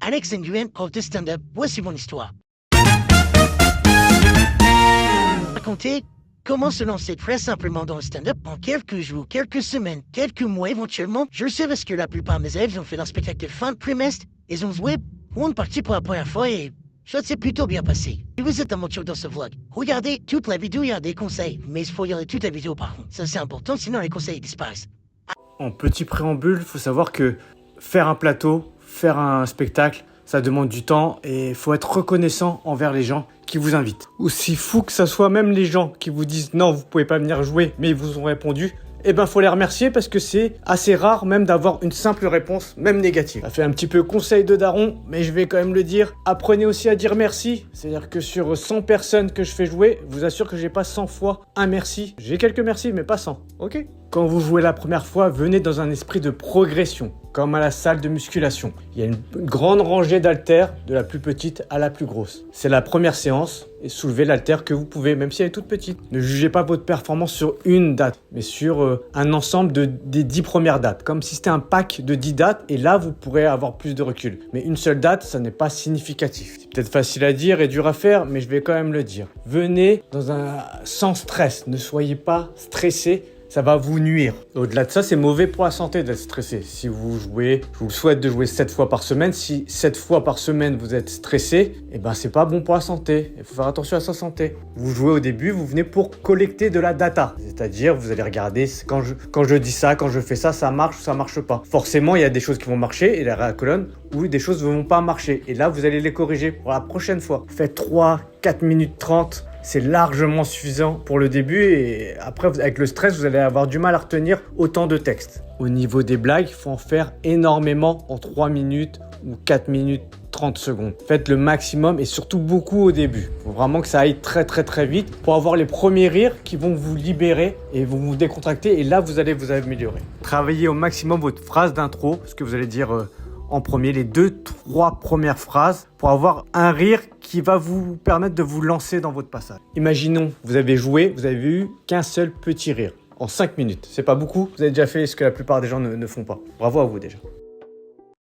Alex Nguyen, prof de stand-up, voici mon histoire. Raconter comment se lancer très simplement dans le stand-up en quelques jours, quelques semaines, quelques mois éventuellement. Je sais parce que la plupart de mes élèves ont fait leur spectacle de fin de trimestre, ils ont joué pour une partie pour la première fois et ça s'est plutôt bien passé. Si vous êtes amoureux dans ce vlog, regardez toute la vidéo, il y a des conseils, mais il faut regarder toute la vidéo par contre. Ça c'est important, sinon les conseils disparaissent. En petit préambule, il faut savoir que faire un plateau, faire un spectacle, ça demande du temps et il faut être reconnaissant envers les gens qui vous invitent. Aussi fou que ça soit, même les gens qui vous disent non, vous pouvez pas venir jouer, mais ils vous ont répondu, eh ben faut les remercier parce que c'est assez rare même d'avoir une simple réponse, même négative. Ça fait un petit peu conseil de daron, mais je vais quand même le dire. Apprenez aussi à dire merci. C'est-à-dire que sur 100 personnes que je fais jouer, je vous assure que j'ai pas 100 fois un merci. J'ai quelques merci, mais pas 100. Ok ? Quand vous jouez la première fois, venez dans un esprit de progression, comme à la salle de musculation. Il y a une grande rangée d'haltères, de la plus petite à la plus grosse. C'est la première séance et soulevez l'haltère que vous pouvez, même si elle est toute petite. Ne jugez pas votre performance sur une date, mais sur un ensemble des 10 premières dates, comme si c'était un pack de 10 dates et là, vous pourrez avoir plus de recul. Mais une seule date, ça n'est pas significatif. C'est peut-être facile à dire et dur à faire, mais je vais quand même le dire. Venez sans stress, ne soyez pas stressé. Ça va vous nuire. Au-delà de ça, c'est mauvais pour la santé d'être stressé. Si vous jouez, je vous souhaite de jouer 7 fois par semaine. Si 7 fois par semaine vous êtes stressé, eh ben c'est pas bon pour la santé. Il faut faire attention à sa santé. Vous jouez au début, vous venez pour collecter de la data. C'est-à-dire, vous allez regarder quand je dis ça, quand je fais ça, ça marche ou ça marche pas. Forcément, il y a des choses qui vont marcher et la colonne, ou des choses ne vont pas marcher. Et là, vous allez les corriger pour la prochaine fois. Faites 3, 4 minutes 30. C'est largement suffisant pour le début et après, avec le stress, vous allez avoir du mal à retenir autant de texte. Au niveau des blagues, il faut en faire énormément en 3 minutes ou 4 minutes 30 secondes. Faites le maximum et surtout beaucoup au début. Il faut vraiment que ça aille très très très vite pour avoir les premiers rires qui vont vous libérer et vont vous décontracter et là, vous allez vous améliorer. Travaillez au maximum votre phrase d'intro, ce que vous allez dire en premier, les 2-3 premières phrases pour avoir un rire qui va vous permettre de vous lancer dans votre passage. Imaginons, vous avez joué, vous avez eu qu'un seul petit rire en 5 minutes. C'est pas beaucoup, vous avez déjà fait ce que la plupart des gens ne font pas. Bravo à vous déjà.